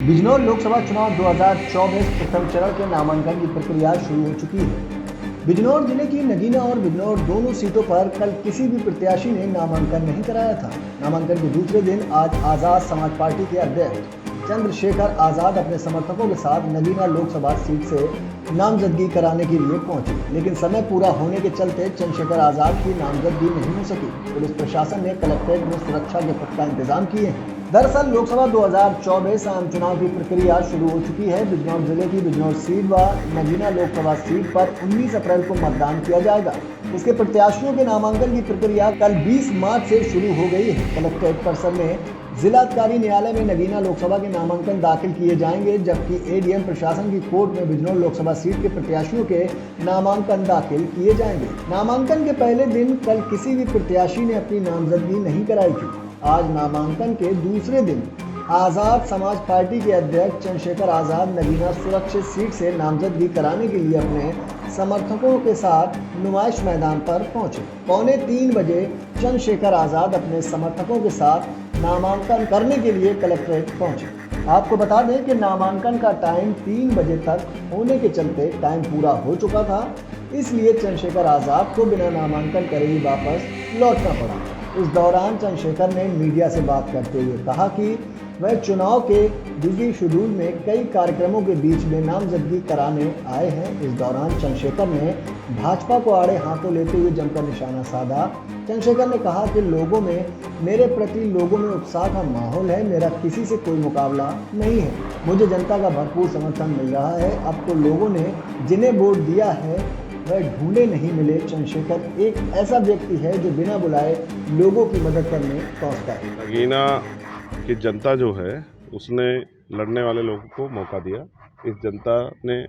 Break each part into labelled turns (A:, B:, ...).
A: बिजनौर लोकसभा चुनाव 2024 प्रथम चरण के नामांकन की प्रक्रिया शुरू हो चुकी है। बिजनौर जिले की नगीना और बिजनौर दोनों सीटों पर कल किसी भी प्रत्याशी ने नामांकन नहीं कराया था। नामांकन के दूसरे दिन आज आजाद समाज पार्टी के अध्यक्ष चंद्रशेखर आजाद अपने समर्थकों के साथ नगीना लोकसभा सीट से नामजदगी कराने के लिए पहुंचे, लेकिन समय पूरा होने के चलते चंद्रशेखर आजाद की नामजदगी नहीं हो सकी। पुलिस प्रशासन ने कलेक्ट्रेट में सुरक्षा के पुख्ता इंतजाम किए हैं। दरअसल लोकसभा 2024 आम चुनाव की प्रक्रिया शुरू हो चुकी है। बिजनौर जिले की बिजनौर सीट व नगीना लोकसभा सीट पर 19 अप्रैल को मतदान किया जाएगा। इसके प्रत्याशियों के नामांकन की प्रक्रिया कल 20 मार्च से शुरू हो गई है। कलेक्ट्रेट परिसर में जिलाधिकारी न्यायालय में नगीना लोकसभा के नामांकन दाखिल किए जाएंगे, जबकि एडीएम प्रशासन की कोर्ट में बिजनौर लोकसभा सीट के प्रत्याशियों के नामांकन दाखिल किए जाएंगे। नामांकन के पहले दिन कल किसी भी प्रत्याशी ने अपनी नामजदगी नहीं कराई थी। आज नामांकन के दूसरे दिन आजाद समाज पार्टी के अध्यक्ष चंद्रशेखर आजाद नगीना सुरक्षित सीट से नामजदगी कराने के लिए अपने समर्थकों के साथ नुमाइश मैदान पर पहुंचे। 2:45 बजे चंद्रशेखर आजाद अपने समर्थकों के साथ नामांकन करने के लिए कलेक्ट्रेट पहुंचे। आपको बता दें कि नामांकन का टाइम 3 बजे तक होने के चलते टाइम पूरा हो चुका था, इसलिए चंद्रशेखर आजाद को बिना नामांकन करे ही वापस लौटना पड़ा। इस दौरान चंद्रशेखर ने मीडिया से बात करते हुए कहा कि वह चुनाव के बिजी शेड्यूल में कई कार्यक्रमों के बीच में नामजदगी कराने आए हैं। इस दौरान चंद्रशेखर ने भाजपा को आड़े हाथों लेते हुए जमकर निशाना साधा। चंद्रशेखर ने कहा कि लोगों में मेरे प्रति लोगों में उत्साह का माहौल है, मेरा किसी से कोई मुकाबला नहीं है, मुझे जनता का भरपूर समर्थन मिल रहा है। अब तो लोगों ने जिन्हें वोट दिया है वह ढूंढे नहीं मिले। चंद्रशेखर एक ऐसा व्यक्ति है जो बिना बुलाए लोगों की मदद करने पहुंचता है।
B: नगीना की जनता जो है उसने लड़ने वाले लोगों को मौका दिया। इस जनता ने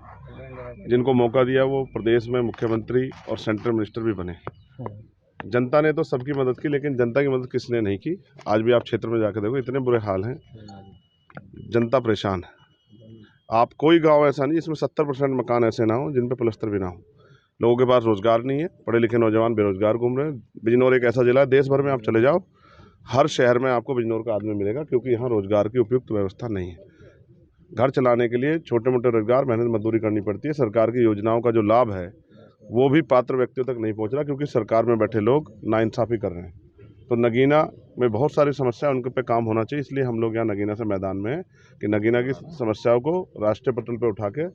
B: जिनको मौका दिया वो प्रदेश में मुख्यमंत्री और सेंट्रल मिनिस्टर भी बने। जनता ने तो सबकी मदद की, लेकिन जनता की मदद किसने नहीं की। आज भी आप क्षेत्र में जाकर देखो, इतने बुरे हाल हैं, जनता परेशान है। आप कोई गांव ऐसा नहीं जिसमें 70% मकान ऐसे ना हो जिन पे प्लस्तर भी ना हो। लोगों के पास रोजगार नहीं है, पढ़े लिखे नौजवान बेरोजगार घूम रहे हैं। बिजनौर एक ऐसा जिला है, देश भर में आप चले जाओ, हर शहर में आपको बिजनौर का आदमी मिलेगा, क्योंकि यहाँ रोजगार की उपयुक्त व्यवस्था नहीं है। घर चलाने के लिए छोटे मोटे रोजगार, मेहनत मजदूरी करनी पड़ती है। सरकार की योजनाओं का जो लाभ है वो भी पात्र व्यक्तियों तक नहीं पहुँच रहा, क्योंकि सरकार में बैठे लोग नाइंसाफ़ी कर रहे हैं। तो नगीना में बहुत सारी समस्या, उनके पे काम होना चाहिए। इसलिए हम लोग यहाँ नगीना से मैदान में हैं कि नगीना की समस्याओं को राष्ट्रीय पटल पर उठा के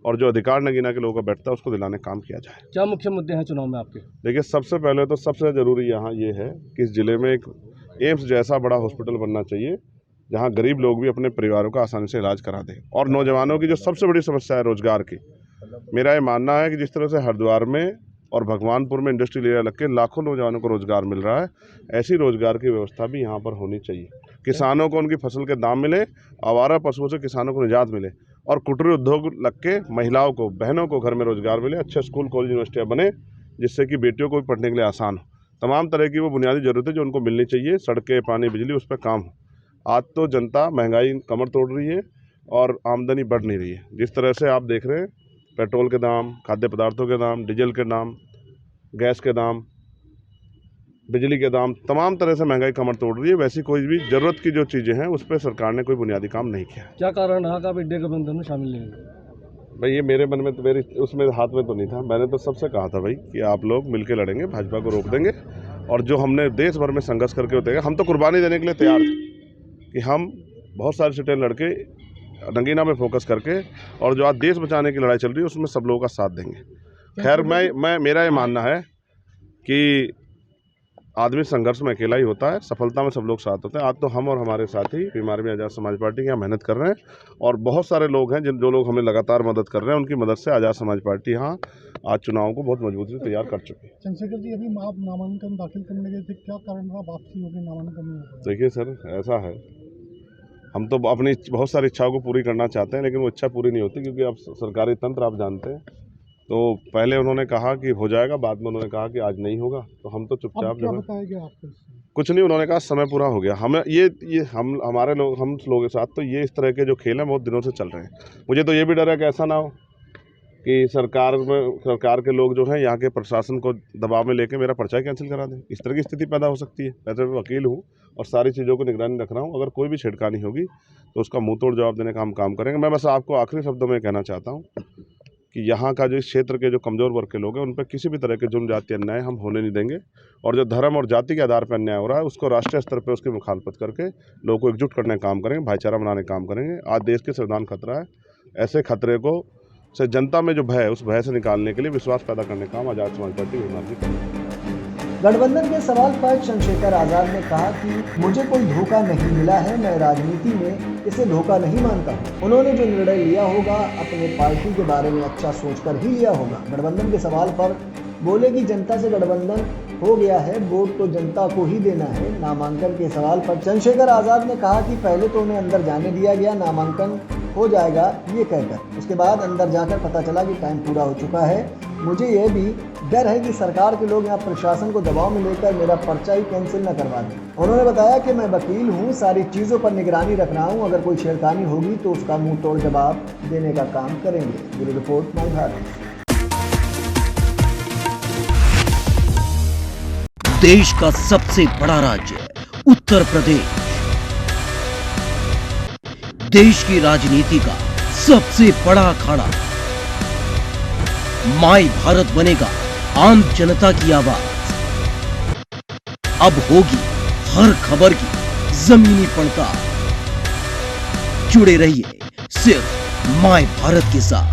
B: और जो अधिकार नगीना के लोगों का बैठता है उसको दिलाने का काम किया जाए।
C: क्या मुख्य मुद्दे हैं चुनाव में आपके?
B: देखिए, सबसे पहले तो सबसे ज़रूरी यहाँ ये है कि इस ज़िले में एक एम्स जैसा बड़ा हॉस्पिटल बनना चाहिए, जहाँ गरीब लोग भी अपने परिवारों का आसानी से इलाज करा दें। और नौजवानों की जो सबसे बड़ी समस्या है रोजगार की, मेरा ये मानना है कि जिस तरह से हरिद्वार में और भगवानपुर में इंडस्ट्रियल एरिया लग के लाखों नौजवानों को रोजगार मिल रहा है, ऐसी रोजगार की व्यवस्था भी यहाँ पर होनी चाहिए। किसानों को उनकी फसल के दाम मिले, आवारा पशुओं से किसानों को निजात मिले, और कुटीर उद्योग लग के महिलाओं को, बहनों को घर में रोजगार मिले। अच्छे स्कूल कॉलेज यूनिवर्सिटियाँ बने जिससे कि बेटियों को भी पढ़ने के लिए आसान हो। तमाम तरह की वो बुनियादी ज़रूरतें जो उनको मिलनी चाहिए, सड़कें, पानी, बिजली, उस पर काम हो। आज तो जनता महंगाई कमर तोड़ रही है और आमदनी बढ़ नहीं रही है। जिस तरह से आप देख रहे हैं, पेट्रोल के दाम, खाद्य पदार्थों के दाम, डीजल के दाम, गैस के दाम, बिजली के दाम, तमाम तरह से महंगाई कमर तोड़ रही है। वैसी कोई भी ज़रूरत की जो चीज़ें हैं उस पर सरकार ने कोई बुनियादी काम नहीं किया।
C: क्या कारण रहा कि आप इंडिया गठबंधन में शामिल नहीं हुए?
B: भाई ये मेरे मन में तो, मेरे उसमें हाथ में तो नहीं था। मैंने तो सबसे कहा था भाई कि आप लोग मिलकर लड़ेंगे, भाजपा को रोक देंगे, और जो हमने देश भर में संघर्ष करके होते हैं, हम तो कुर्बानी देने के लिए तैयार थे कि हम बहुत सारी सीटें लड़के नगीना में फोकस करके, और जो आज देश बचाने की लड़ाई चल रही है उसमें सब लोगों का साथ देंगे। खैर, मेरा ये मानना है कि आदमी संघर्ष में अकेला ही होता है, सफलता में सब लोग साथ होते हैं। आज तो हम और हमारे साथी बीमार में आज़ाद समाज पार्टी के यहाँ मेहनत कर रहे हैं, और बहुत सारे लोग हैं जो लोग हमें लगातार मदद कर रहे हैं। उनकी मदद से आज़ाद समाज पार्टी यहाँ आज चुनाव को बहुत मजबूती से तैयार कर चुकी है।
C: चंद्रशेखर जी, अभी आप नामांकन दाखिल करने गए थे, क्या कारण रहा वापसी हो गई नामांकन में?
B: देखिए सर, ऐसा है, हम तो अपनी बहुत सारी इच्छाओं को पूरी करना चाहते हैं, लेकिन वो इच्छा पूरी नहीं होती, क्योंकि अब सरकारी तंत्र आप जानते हैं। तो पहले उन्होंने कहा कि हो जाएगा, बाद में उन्होंने कहा कि आज नहीं होगा, तो हम तो चुपचाप जो है कुछ नहीं, उन्होंने कहा समय पूरा हो गया। हमें ये हमारे लोग, हम लोगों के साथ तो ये इस तरह के जो खेल हैं बहुत दिनों से चल रहे हैं। मुझे तो ये भी डर है कि ऐसा ना हो कि सरकार के लोग जो हैं यहाँ के प्रशासन को दबाव में लेके मेरा पर्चा कैंसिल करा दें। इस तरह की स्थिति पैदा हो सकती है। वैसे मैं वकील हूँ और सारी चीज़ों को निगरानी रख रहा हूँ। अगर कोई भी छिड़कानी होगी तो उसका मुंह तोड़ जवाब देने का हम काम करेंगे। मैं बस आपको आखिरी शब्दों में कहना चाहता हूँ कि यहाँ का जो इस क्षेत्र के जो कमज़ोर वर्ग के लोग हैं उन पर किसी भी तरह के जुर्म जाति अन्याय हम होने नहीं देंगे, और जो धर्म और जाति के आधार पर अन्याय हो रहा है उसको राष्ट्रीय स्तर पर उसकी मुखालफत करके लोगों को एकजुट करने का काम करेंगे, भाईचारा बनाने का काम करेंगे। आज देश के संविधान खतरा है, ऐसे खतरे को से जनता में जो भय है उस भय से निकालने के लिए विश्वास पैदा करने का काम आज़ाद समाज पार्टी विभाग करेगी।
A: गठबंधन के सवाल पर चंद्रशेखर आजाद ने कहा कि मुझे कोई धोखा नहीं मिला है, मैं राजनीति में इसे धोखा नहीं मानता हूं। उन्होंने जो निर्णय लिया होगा अपने पार्टी के बारे में अच्छा सोचकर ही लिया होगा। गठबंधन के सवाल पर बोले कि जनता से गठबंधन हो गया है, वोट तो जनता को ही देना है। नामांकन के सवाल पर चंद्रशेखर आजाद ने कहा कि पहले तो उन्हें अंदर जाने दिया गया, नामांकन हो जाएगा ये कहकर, उसके बाद अंदर जाकर पता चला कि टाइम पूरा हो चुका है। मुझे यह भी डर है कि सरकार के लोग यहाँ प्रशासन को दबाव में लेकर मेरा पर्चा ही कैंसिल न करवा दें। उन्होंने बताया कि मैं वकील हूँ, सारी चीज़ों पर निगरानी रख रहा हूँ, अगर कोई छेड़खानी होगी तो उसका मुंह तोड़ जवाब देने का काम करेंगे। Bureau report, my Bharat.
D: देश का सबसे बड़ा राज्य उत्तर प्रदेश, देश की राजनीति का सबसे बड़ा अखाड़ा, माय भारत बनेगा आम जनता की आवाज। अब होगी हर खबर की जमीनी पड़ताल। जुड़े रहिए सिर्फ माय भारत के साथ।